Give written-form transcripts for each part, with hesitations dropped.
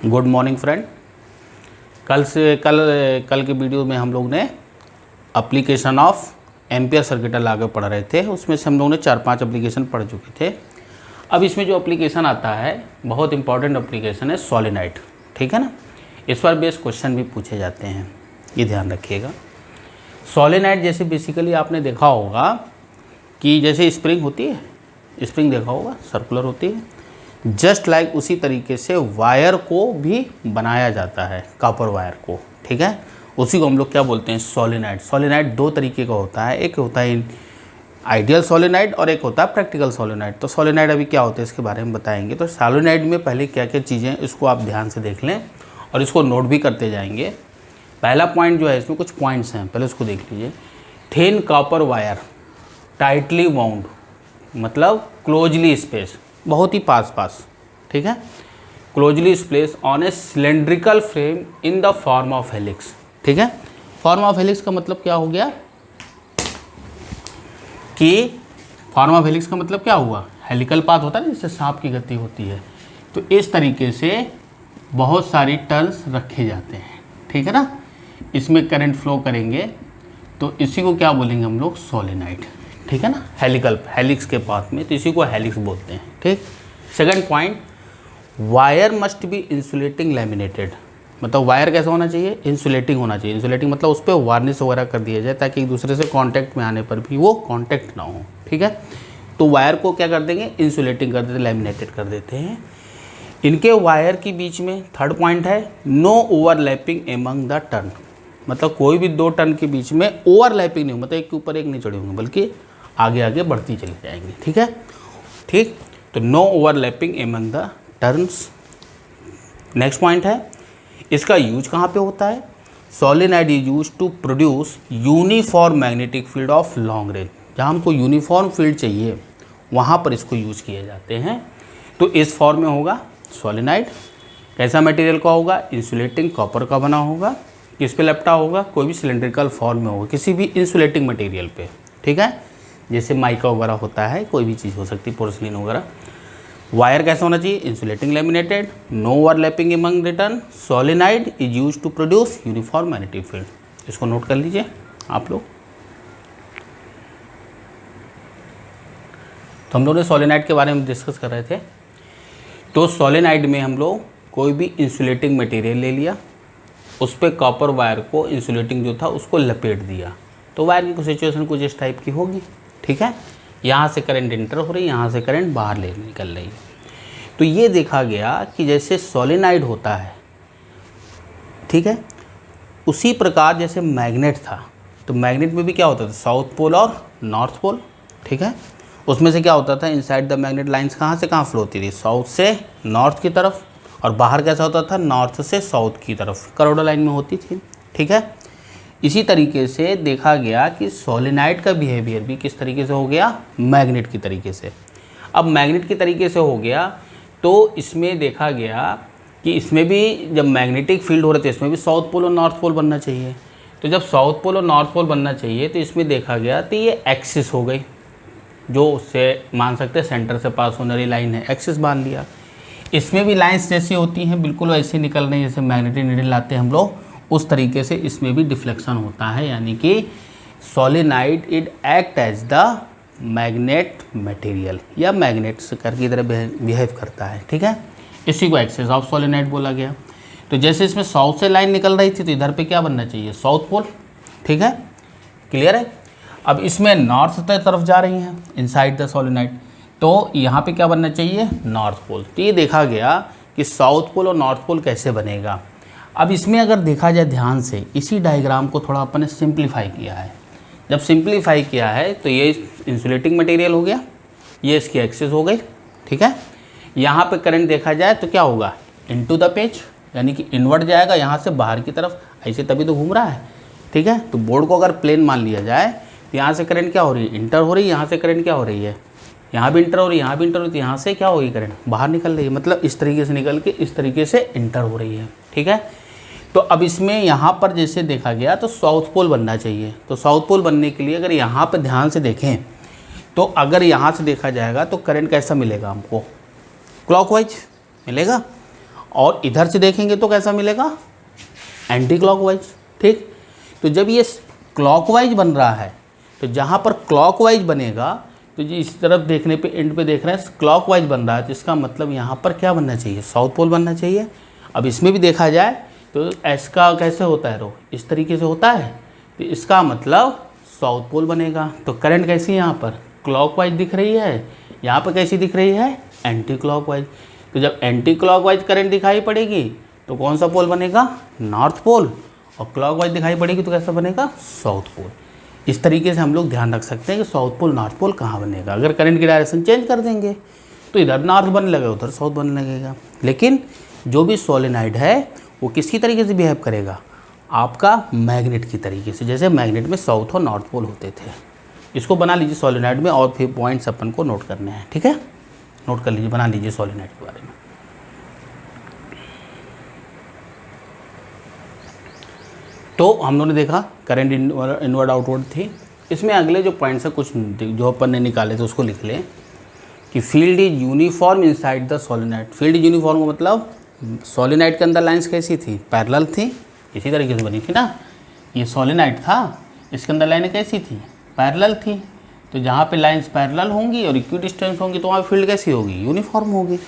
Good morning friend. कल के video में हम लोग ने एप्लीकेशन ऑफ एम्पियर सर्किट आगे पढ़ रहे थे। उसमें से हम लोग ने 4-5 एप्लीकेशन पढ़ चुके थे। अब इसमें जो एप्लीकेशन आता है बहुत इंपॉर्टेंट एप्लीकेशन है सोलेनॉइड, ठीक है ना। इस पर बेस क्वेश्चन भी पूछे जाते हैं, ये ध्यान रखिएगा। सोलेनॉइड जैसे बेसिकली आपने देखा होगा कि जैसे स्प्रिंग होती है, स्प्रिंग देखा होगा सर्कुलर होती है, जस्ट लाइक उसी तरीके से वायर को भी बनाया जाता है, कॉपर वायर को, ठीक है। उसी को हम लोग क्या बोलते हैं, सोलेनॉइड। सोलेनॉइड दो तरीके का होता है, एक होता है आइडियल सोलेनॉइड और एक होता है प्रैक्टिकल सोलेनॉइड। तो सोलेनॉइड अभी क्या होता है इसके बारे में बताएंगे। तो सोलेनॉइड में पहले क्या क्या चीज़ें, इसको आप ध्यान से देख लें और इसको नोट भी करते जाएंगे। पहला पॉइंट जो है, इसमें कुछ पॉइंट्स हैं, पहले उसको देख लीजिए। Thin copper wire tightly wound, मतलब क्लोजली स्पेस, बहुत ही पास, ठीक है। Closely space on A cylindrical frame in the form of helix, ठीक है। फॉर्म ऑफ हेलिक्स का मतलब क्या हो गया कि फॉर्म ऑफ हेलिक्स का मतलब क्या हुआ, हेलिकल पाथ होता है ना, जिससे सांप की गति होती है। तो इस तरीके से बहुत सारी टर्न्स रखे जाते हैं, ठीक है ना। इसमें करंट फ्लो करेंगे तो इसी को क्या बोलेंगे हम लोग, सोलेनॉइड, ठीक है ना। हेलिक्स के पाथ में, तो इसी को हेलिक्स बोलते हैं, ठीक। Second point, wire must be insulating laminated, मतलब वायर कैसा होना चाहिए, इंसुलेटिंग होना चाहिए। इंसुलेटिंग मतलब उस पर वार्निश वगैरह कर दिया जाए ताकि एक दूसरे से कांटेक्ट में आने पर भी वो कांटेक्ट ना हो, ठीक है। तो वायर को क्या कर देंगे, इंसुलेटिंग कर देते, लैमिनेटेड कर देते हैं। इनके वायर के बीच में थर्ड पॉइंट है, no overlapping among the turn, मतलब कोई भी दो टर्न के बीच में ओवरलैपिंग नहीं, मतलब एक के ऊपर एक नहीं चढ़े होंगे, बल्कि आगे आगे बढ़ती चली जाएंगी, ठीक है, ठीक। तो no overlapping among the turns. Next point है, इसका यूज कहाँ पे होता है, solenoid is use to produce uniform magnetic field of long range. जहाँ हमको यूनिफॉर्म फील्ड चाहिए वहाँ पर इसको यूज किए जाते हैं। तो इस फॉर्म में होगा सोलेनॉइड। कैसा मटेरियल का होगा, इंसुलेटिंग कॉपर का बना होगा। किस पे लपटा होगा, कोई भी सिलेंड्रिकल फॉर्म में होगा, किसी भी इंसुलेटिंग मटेरियल पे, ठीक है। जैसे माइका वगैरह होता है, कोई भी चीज़ हो सकती है, पोर्सिलिन वगैरह। वायर कैसा होना चाहिए, insulating laminated, no overlapping among the turn, solenoid is used to produce uniform magnetic field. इसको नोट कर लीजिए आप लोग। तो हम लोग ने सोलेनॉइड के बारे में डिस्कस कर रहे थे। तो सोलेनॉइड में हम लोग कोई भी इंसुलेटिंग मटेरियल ले लिया, उस पर कॉपर वायर को, इंसुलेटिंग जो था उसको लपेट दिया, तो वायर की सिचुएशन कुछ इस टाइप की होगी, ठीक है। यहाँ से करंट इंटर हो रही है, यहाँ से करंट बाहर ले निकल रही है। तो ये देखा गया कि जैसे सोलेनॉइड होता है, ठीक है, उसी प्रकार जैसे मैग्नेट था, तो मैग्नेट में भी क्या होता था, साउथ पोल और नॉर्थ पोल, ठीक है। उसमें से क्या होता था, इनसाइड द मैग्नेट लाइंस कहाँ से कहाँ फ्लो होती थी, साउथ से नॉर्थ की तरफ, और बाहर कैसा होता था, नॉर्थ से साउथ की तरफ करोडा लाइन में होती थी, ठीक है। इसी तरीके से देखा गया कि सोलेनॉइड का बिहेवियर भी किस तरीके से हो गया, मैग्नेट की तरीके से। अब मैग्नेट की तरीके से हो गया तो इसमें देखा गया कि इसमें भी जब मैग्नेटिक फील्ड हो रहे थे, इसमें भी साउथ पोल और नॉर्थ पोल बनना चाहिए। तो जब साउथ पोल और नॉर्थ पोल बनना चाहिए तो इसमें देखा गया तो ये एक्सिस हो गई, जो उससे मान सकते हैं सेंटर से पास होने वाली लाइन है, एक्सिस बांध लिया। इसमें भी लाइन्स जैसी होती हैं, बिल्कुल वैसे निकल रही हैं जैसे मैग्नेटिक नीडल लाते हैं हम लोग, उस तरीके से इसमें भी डिफ्लेक्शन होता है, यानी कि solenoid it act as the magnet material या मैग्नेट कर की तरह बिहेव करता है, ठीक है। इसी को एक्सिस ऑफ सोलेनॉइड बोला गया। तो जैसे इसमें साउथ से लाइन निकल रही थी तो इधर पे क्या बनना चाहिए, साउथ पोल, ठीक है, क्लियर है। अब इसमें नॉर्थ तरफ जा रही हैं इनसाइड द सोलेनॉइड, तो यहाँ पे क्या बनना चाहिए, नॉर्थ पोल। तो ये देखा गया कि साउथ पोल और नॉर्थ पोल कैसे बनेगा। अब इसमें अगर देखा जाए ध्यान से, इसी डायग्राम को थोड़ा अपन ने सिंप्लीफाई किया है। जब सिंप्लीफाई किया है तो ये इंसुलेटिंग मटेरियल हो गया, ये इसकी एक्सिस हो गई, ठीक है। यहाँ पे करंट देखा जाए तो क्या होगा, इनटू द पेज, यानी कि इनवर्ट जाएगा यहाँ से बाहर की तरफ, ऐसे तभी तो घूम रहा है, ठीक है। तो बोर्ड को अगर प्लेन मान लिया जाए तो यहाँ से करंट क्या हो रही है, इंटर हो रही है, यहाँ से करंट क्या हो रही है, यहाँ भी इंटर हो रही है, यहाँ भी इंटर हो रही है, तो यहाँ से क्या होगी, करंट बाहर निकल रही है, मतलब इस तरीके से निकल के इस तरीके से इंटर हो रही है, ठीक है। तो अब इसमें यहाँ पर जैसे देखा गया तो साउथ पोल बनना चाहिए। तो साउथ पोल बनने के लिए अगर यहाँ पर ध्यान से देखें तो अगर यहाँ से देखा जाएगा तो करंट कैसा मिलेगा हमको, क्लॉकवाइज मिलेगा। और इधर से देखेंगे तो कैसा मिलेगा, एंटी क्लॉकवाइज। ठीक, तो जब ये क्लॉकवाइज बन रहा है तो जहाँ पर क्लॉकवाइज बनेगा तो जी इस तरफ देखने पे एंड पे देख रहे हैं क्लॉकवाइज बन रहा है, तो इसका मतलब यहाँ पर क्या बनना चाहिए, साउथ पोल बनना चाहिए। अब इसमें भी देखा जाए तो एस का कैसे होता है रो, इस तरीके से होता है, तो इसका मतलब साउथ पोल बनेगा। तो करंट कैसी है यहाँ पर क्लॉकवाइज दिख रही है, यहाँ पर कैसी दिख रही है, एंटी क्लॉकवाइज। तो जब एंटी क्लॉकवाइज करंट दिखाई पड़ेगी तो कौन सा पोल बनेगा, नॉर्थ पोल, और क्लॉकवाइज दिखाई पड़ेगी तो कैसा बनेगा, साउथ पोल। इस तरीके से हम लोग ध्यान रख सकते हैं कि साउथ पोल नॉर्थ पोल कहाँ बनेगा। अगर करंट की डायरेक्शन चेंज कर देंगे तो इधर नॉर्थ बनने लगेगा, उधर साउथ बनने लगेगा। लेकिन जो भी सोलेनाइड है वो किसकी तरीके से बिहेव करेगा, आपका मैग्नेट की तरीके से, जैसे मैग्नेट में साउथ और नॉर्थ पोल होते थे। इसको बना लीजिए सोलेनाइड में, और फिर पॉइंट्स अपन को नोट करने हैं। ठीक है, नोट कर लीजिए, बना लीजिए सोलेनाइड के बारे में। तो हम लोगों ने देखा करंट इनवर्ड आउटवर्ड थी। इसमें अगले जो पॉइंट्स है कुछ जो अपन ने निकाले थे उसको लिख लें कि field is uniform inside the solenoid. Field uniform का मतलब सोलेनाइड के अंदर लाइंस कैसी थी, पैरेलल थी, इसी तरीके से बनी थी ना। ये सोलेनाइड था, इसके अंदर लाइनें कैसी थी, पैरेलल थी। तो जहाँ पे लाइंस पैरेलल होंगी और इक्वी डिस्टेंस होंगी तो वहाँ फील्ड कैसी होगी, यूनिफॉर्म होगी।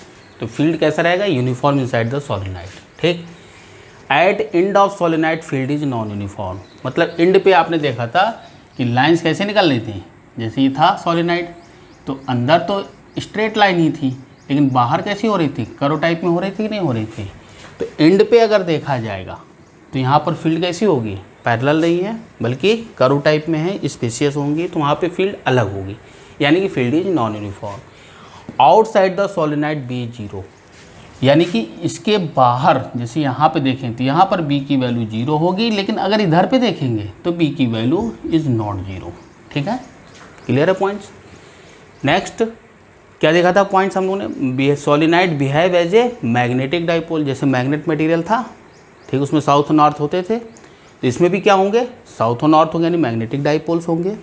तो फील्ड कैसा रहेगा, यूनिफॉर्म इनसाइड द सोलेनाइड। ठीक, at end of solenoid field is non uniform, मतलब एंड पे आपने देखा था कि लाइंस कैसे निकल रही थी, जैसे ये था सोलेनाइड तो अंदर तो स्ट्रेट लाइन ही थी, लेकिन बाहर कैसी हो रही थी, कर्व टाइप में हो रही थी कि नहीं हो रही थी। तो एंड पे अगर देखा जाएगा तो यहाँ पर फील्ड कैसी होगी, पैरेलल नहीं है बल्कि कर्व टाइप में है, स्पेसियस होंगी, तो वहाँ पे फील्ड अलग होगी, यानी कि field is non uniform. Outside the solenoid be zero, यानी कि इसके बाहर जैसे यहाँ पे देखें तो यहाँ पर b की वैल्यू जीरो होगी, लेकिन अगर इधर पे देखेंगे तो b की वैल्यू इज़ नॉट जीरो। ठीक है, क्लियर है पॉइंट्स। नेक्स्ट क्या देखा था पॉइंट्स हम लोगों ने, solenoid behave as a magnetic dipole, जैसे मैग्नेट मटेरियल था, ठीक, उसमें साउथ और नॉर्थ होते थे, तो इसमें भी क्या होंगे, साउथ और नॉर्थ होंगे, यानी मैग्नेटिक डाइपोल्स होंगे।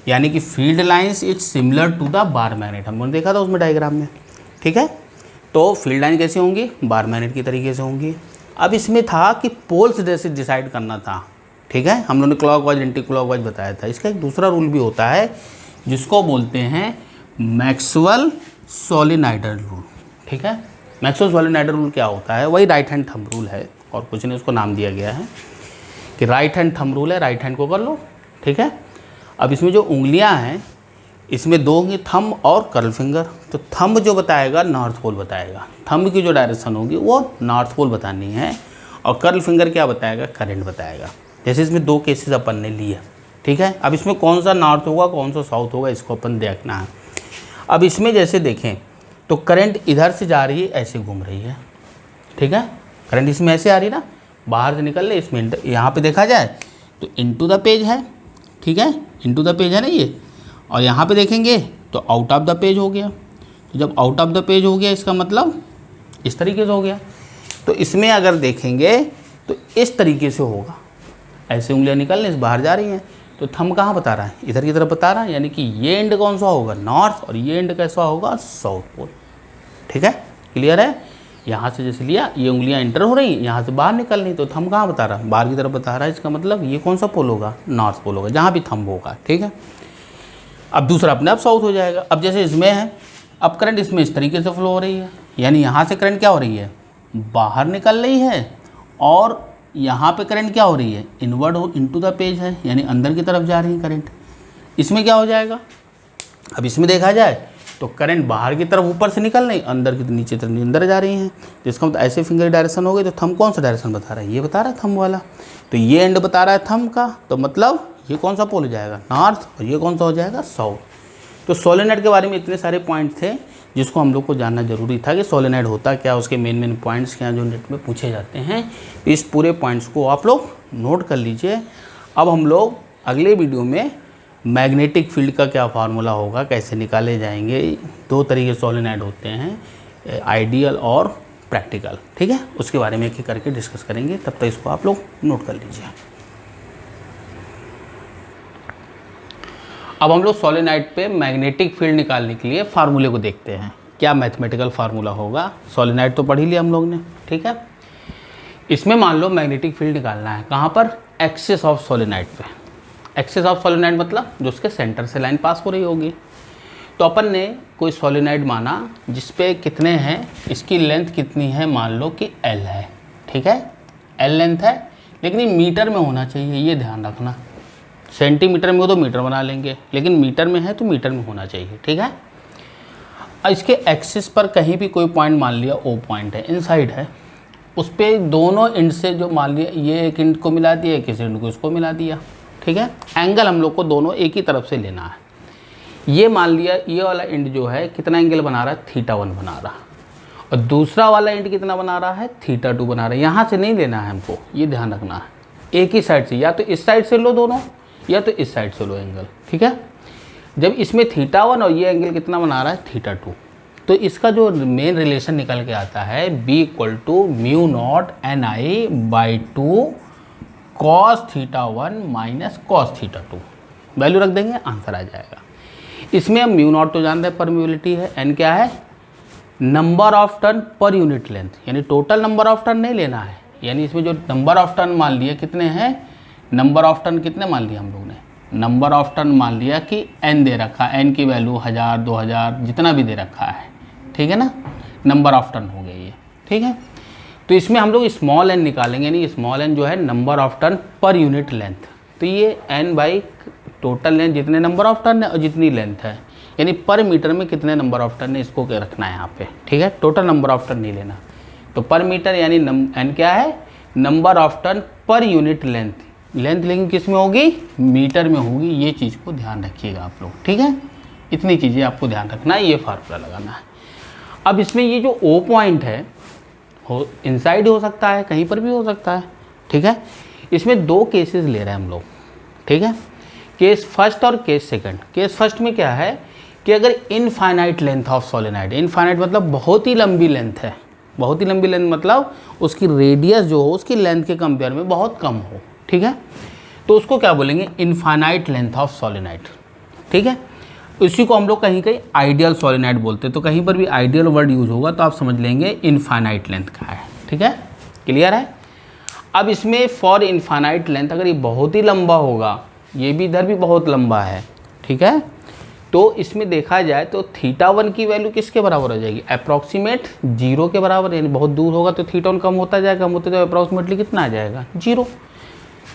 यानी कि field lines is similar to the bar magnet, हम लोगों ने देखा था उसमें डायग्राम में। ठीक है, तो फील्ड लाइन कैसी होंगी, बार मैग्नेट की तरीके से होंगी। अब इसमें था कि पोल्स जैसे डिसाइड करना था। ठीक है, हम लोगों ने क्लॉकवाइज एंटी क्लॉकवाइज बताया था। इसका एक दूसरा रूल भी होता है जिसको बोलते हैं मैक्सवेल सोलेनाइडल रूल। ठीक है, मैक्सवेल सोलेनाइडल रूल क्या होता है, वही राइट हैंड थंब रूल है और कुछ नहीं, उसको नाम दिया गया है कि राइट हैंड थंब रूल है, राइट हैंड को कर लो। ठीक है, अब इसमें जो उंगलियां हैं इसमें दो होंगी, थंब और कर्ल फिंगर। तो थंब जो बताएगा नॉर्थ पोल बताएगा, थंब की जो डायरेक्शन होगी वो नॉर्थ पोल बतानी है, और कर्ल फिंगर क्या बताएगा, करंट बताएगा। जैसे इसमें दो केसेस अपन ने लिए। ठीक है, अब इसमें कौन सा नॉर्थ होगा कौन सा साउथ होगा इसको अपन देखना है। अब इसमें जैसे देखें तो करंट इधर से जा रही है, ऐसे घूम रही है। ठीक है, करंट इसमें ऐसे आ रही है ना, बाहर से निकल रही, इसमें यहाँ पे देखा जाए तो इनटू द पेज है। ठीक है, इनटू द पेज है ना ये, और यहाँ पे देखेंगे तो आउट ऑफ द पेज हो गया। तो जब आउट ऑफ द पेज हो गया इसका मतलब इस तरीके से हो गया। तो इसमें अगर देखेंगे तो इस तरीके से होगा, ऐसे उंगलियां निकल रही बाहर जा रही हैं, तो थंब कहाँ बता रहा है, इधर की तरफ बता रहा है, यानी कि ये एंड कौन सा होगा, नॉर्थ, और ये एंड कैसा होगा, साउथ पोल। ठीक है, क्लियर है। यहाँ से जैसे लिया, ये उंगलियाँ एंटर हो रही, यहाँ से बाहर निकल रही, तो थंब कहाँ बता रहा है, बाहर की तरफ बता रहा है। इसका मतलब ये कौन सा पोल होगा, नॉर्थ पोल होगा, जहाँ भी थंब होगा। ठीक है, अब दूसरा अपने आप साउथ हो जाएगा। अब जैसे इसमें है, अब करंट इसमें इस तरीके से फ्लो हो रही है, यानी यहाँ से करंट क्या हो रही है, बाहर निकल रही है, और यहाँ पे करंट क्या हो रही है, इनवर्ड हो इनटू द पेज है, यानी अंदर की तरफ जा रही है करंट। इसमें क्या हो जाएगा, अब इसमें देखा जाए तो करंट बाहर की तरफ ऊपर से निकल रही, अंदर की नीचे तरफ अंदर जा रही हैं। तो इसका मतलब ऐसे फिंगर डायरेक्शन हो गई, तो थंब कौन सा डायरेक्शन बता रहा है, ये बता रहा है थंब वाला। तो ये एंड बता रहा है थंब का, तो मतलब ये कौन सा पोल हो जाएगा, नॉर्थ, और ये कौन सा हो जाएगा, साउथ। तो सोलेनाइड के बारे में इतने सारे पॉइंट थे जिसको हम लोग को जानना जरूरी था कि सोलेनाइड होता क्या, उसके मेन पॉइंट्स क्या जो नेट में पूछे जाते हैं। इस पूरे पॉइंट्स को आप लोग नोट कर लीजिए। अब हम लोग अगले वीडियो में मैग्नेटिक फील्ड का क्या फार्मूला होगा, कैसे निकाले जाएंगे। दो तरीके सोलेनाइड होते हैं, आइडियल और प्रैक्टिकल। ठीक है, उसके बारे में एक एक करके डिस्कस करेंगे, तब तक इसको आप लोग नोट कर लीजिए। अब हम लोग सोलेनाइड पे मैग्नेटिक फील्ड निकालने के लिए फार्मूले को देखते हैं। क्या मैथमेटिकल फार्मूला होगा। सोलेनोइड तो पढ़ ही लिया हम लोग ने, ठीक है। इसमें मान लो मैग्नेटिक फील्ड निकालना है, कहाँ पर, एक्सिस ऑफ सोलेनोइड पे। एक्सिस ऑफ सोलेनोइड मतलब जो उसके सेंटर से लाइन पास हो रही होगी। तो अपन ने कोई सोलेनोइड माना जिस पे कितने हैं, इसकी लेंथ कितनी है, मान लो कि L है, ठीक है, L लेंथ है, लेकिन ये मीटर में होना चाहिए, ये ध्यान रखना। सेंटीमीटर में हो तो मीटर बना लेंगे, लेकिन मीटर में है तो मीटर में होना चाहिए, ठीक है। इसके एक्सिस पर कहीं भी कोई पॉइंट मान लिया O पॉइंट है, इनसाइड है, उस पर दोनों एंड से जो मान लिया, ये एक एंड को मिला दिया, किसी एंड को इसको मिला दिया, ठीक है। एंगल हम लोग को दोनों एक ही तरफ से लेना है। ये मान लिया ये वाला एंड जो है कितना एंगल बना रहा है, θ1 बना रहा, और दूसरा वाला एंड कितना बना रहा है, θ2 बना रहा है। यहाँ से नहीं लेना है हमको, ये ध्यान रखना है, एक ही साइड से, या तो इस साइड से लो दोनों, या तो इस साइड से लो एंगल, ठीक है। जब इसमें θ1 और ये एंगल कितना बना रहा है, θ2, तो इसका जो मेन रिलेशन निकल के आता है B = μ0NI/2 cos θ1 - cos θ2, value रख देंगे, आंसर आ जाएगा। इसमें हम म्यू नॉट तो जानते हैं, परमिबिलिटी है, एन क्या है, number of turn per unit length, यानी टोटल नंबर ऑफ टर्न नहीं लेना है, यानी इसमें जो नंबर ऑफ टर्न मान लिया कितने हैं, नंबर ऑफ टर्न कितने मान लिया हम लोग ने, नंबर ऑफ टर्न मान लिया कि n दे रखा है, n की वैल्यू 1000 2000 जितना भी दे रखा है, ठीक है ना, नंबर ऑफ टर्न हो गया ये, ठीक है। तो इसमें हम लोग स्मॉल n निकालेंगे, यानी स्मॉल n जो है number of turn per unit length, तो ये n बाई टोटल लेंथ, जितने नंबर ऑफ टर्न है और जितनी लेंथ है, यानी पर मीटर में कितने नंबर ऑफ टर्न है, इसको क्या रखना है यहाँ पे, ठीक है। टोटल नंबर ऑफ टर्न नहीं लेना, तो पर मीटर यानी n क्या है, number of turn per unit length, length लेकिन किस में होगी, मीटर में होगी, ये चीज़ को ध्यान रखिएगा आप लोग, ठीक है। इतनी चीज़ें आपको ध्यान रखना है, ये फार्मूला लगाना है। अब इसमें ये जो O पॉइंट है, हो इनसाइड हो सकता है, कहीं पर भी हो सकता है, ठीक है। इसमें दो केसेस ले रहे हैं हम लोग, ठीक है, केस फर्स्ट और केस सेकंड। केस फर्स्ट में क्या है कि अगर infinite length of solenoid, infinite मतलब बहुत ही लंबी लेंथ है, बहुत ही लंबी लेंथ मतलब उसकी रेडियस जो हो उसकी लेंथ के कंपेयर में बहुत कम हो, ठीक है, तो उसको क्या बोलेंगे, इनफाइनाइट लेंथ ऑफ सोलेनोइड, ठीक है। इसी को हम लोग कहीं कहीं आइडियल सोलेनोइड बोलते हैं, तो कहीं पर भी आइडियल वर्ड यूज होगा तो आप समझ लेंगे इनफाइनाइट लेंथ का है, ठीक है, क्लियर है। अब इसमें फॉर इनफाइनाइट लेंथ अगर ये बहुत ही लंबा होगा, ये भी इधर भी बहुत लंबा है, ठीक है, तो इसमें देखा जाए तो θ1 की वैल्यू किसके बराबर हो जाएगी, अप्रॉक्सीमेट 0 के बराबर, यानी बहुत दूर होगा तो θ1 कम होता जाएगा, कम होते तो अप्रॉक्सीमेटली कितना आ जाएगा, 0।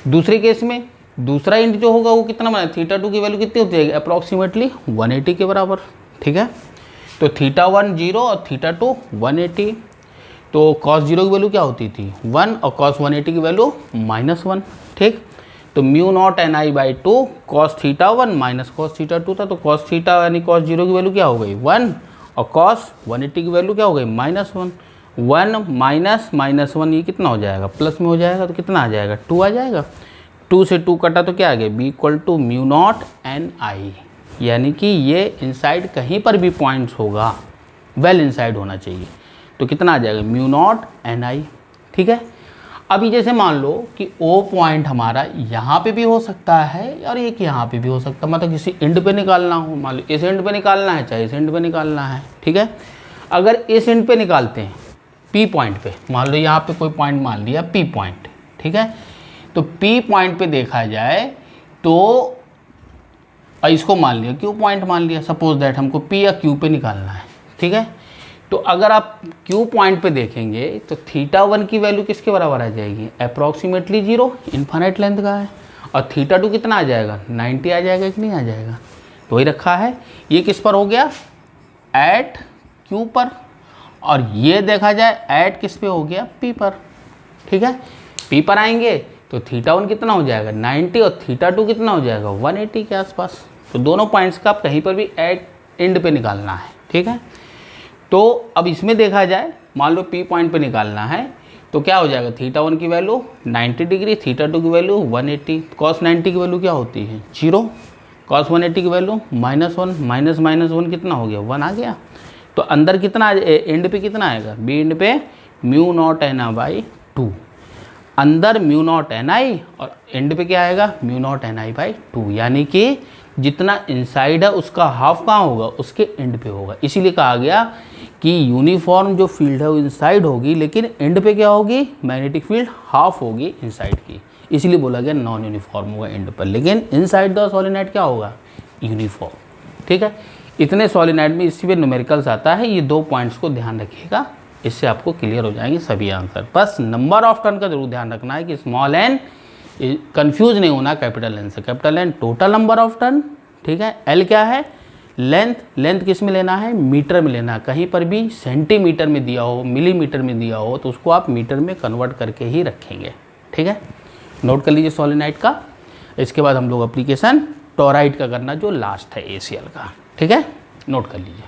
दूसरे केस में दूसरा इंट जो होगा वो कितना बना, θ2 की वैल्यू कितनी होती है, अप्रॉक्सीमेटली 180 के बराबर, ठीक है। तो θ1 0 और θ2 180, तो cos 0 की वैल्यू क्या होती थी 1 और cos 180 की वैल्यू -1, ठीक। तो μ0NI/2 cos θ1 - cos θ2 था, तो cos θ यानी cos 0 की वैल्यू क्या हो गई 1 और cos 180 की वैल्यू क्या हो गई -1, 1 माइनस -1 ये कितना हो जाएगा, प्लस में हो जाएगा, तो कितना आ जाएगा 2 आ जाएगा, 2 से 2 कटा तो क्या आ गया, B = μ0NI, यानी कि ये इनसाइड कहीं पर भी पॉइंट्स होगा, वेल इनसाइड होना चाहिए, तो कितना आ जाएगा μ0NI, ठीक है। अभी जैसे मान लो कि O पॉइंट हमारा यहाँ पे भी हो सकता है और एक यहाँ पे भी हो सकता है, मतलब किसी एंड पे निकालना हो, मान लो इस एंड पे निकालना है चाहे इस एंड पे निकालना है, ठीक है। अगर इस एंड पे निकालते हैं P पॉइंट पे, मान लो यहाँ पे कोई पॉइंट मान लिया P पॉइंट, ठीक है, तो P पॉइंट पे देखा जाए तो इसको मान लिया Q पॉइंट मान लिया, सपोज दैट हमको P या Q पे निकालना है, ठीक है। तो अगर आप Q पॉइंट पे देखेंगे तो θ1 की वैल्यू किसके बराबर आ जाएगी, अप्रॉक्सीमेटली 0, इनफाइनाइट लेंथ का है, और θ2 कितना आ जाएगा 90 आ जाएगा कि नहीं आ जाएगा, तो वही रखा है। ये किस पर हो गया, एट Q पर, और ये देखा जाए एट किस पे हो गया, P पर, ठीक है। P पर आएंगे तो θ1 कितना हो जाएगा 90 और θ2 कितना हो जाएगा 180 के आसपास, तो दोनों पॉइंट्स का आप कहीं पर भी एट एंड पे निकालना है, ठीक है। तो अब इसमें देखा जाए मान लो P पॉइंट पे निकालना है तो क्या हो जाएगा, θ1 की वैल्यू 90 डिग्री, θ2 की वैल्यू 180, cos 90 की वैल्यू क्या होती है 0, cos 180 की वैल्यू -1, -1 कितना हो गया 1 आ गया, तो अंदर कितना एंड पे कितना आएगा, B एंड पे μ0NI/2, अंदर μ0NI और एंड पे क्या आएगा μ0NI/2, यानी कि जितना इनसाइड है उसका हाफ कहाँ होगा, उसके एंड पे होगा। इसीलिए कहा गया कि यूनिफॉर्म जो फील्ड है वो इनसाइड होगी, लेकिन एंड पे क्या होगी, मैग्नेटिक फील्ड हाफ होगी इनसाइड की, इसलिए बोला गया नॉन यूनिफॉर्म होगा एंड पर, लेकिन इनसाइड द सोलेनोइड क्या होगा, यूनिफॉर्म। ठीक है, इतने सोलेनोइड में इसी पे न्यूमेरिकल्स आता है, ये 2 पॉइंट्स को ध्यान रखिएगा, इससे आपको क्लियर हो जाएंगे सभी आंसर। बस नंबर ऑफ टर्न का जरूर ध्यान रखना है कि स्मॉल एन, कंफ्यूज नहीं होना कैपिटल एन से। Capital N total number of turn, ठीक है, एल क्या है, लेंथ, लेंथ किस में लेना है, मीटर में लेना है। कहीं पर भी सेंटीमीटर में दिया हो, मिलीमीटर में दिया हो, तो उसको आप मीटर में कन्वर्ट करके ही रखेंगे। ठीक है, नोट कर लीजिए सोलेनोइड का। इसके बाद हम लोग एप्लीकेशन टोराइड का करना, जो लास्ट है ACL का। ठीक है, नोट कर लीजिए।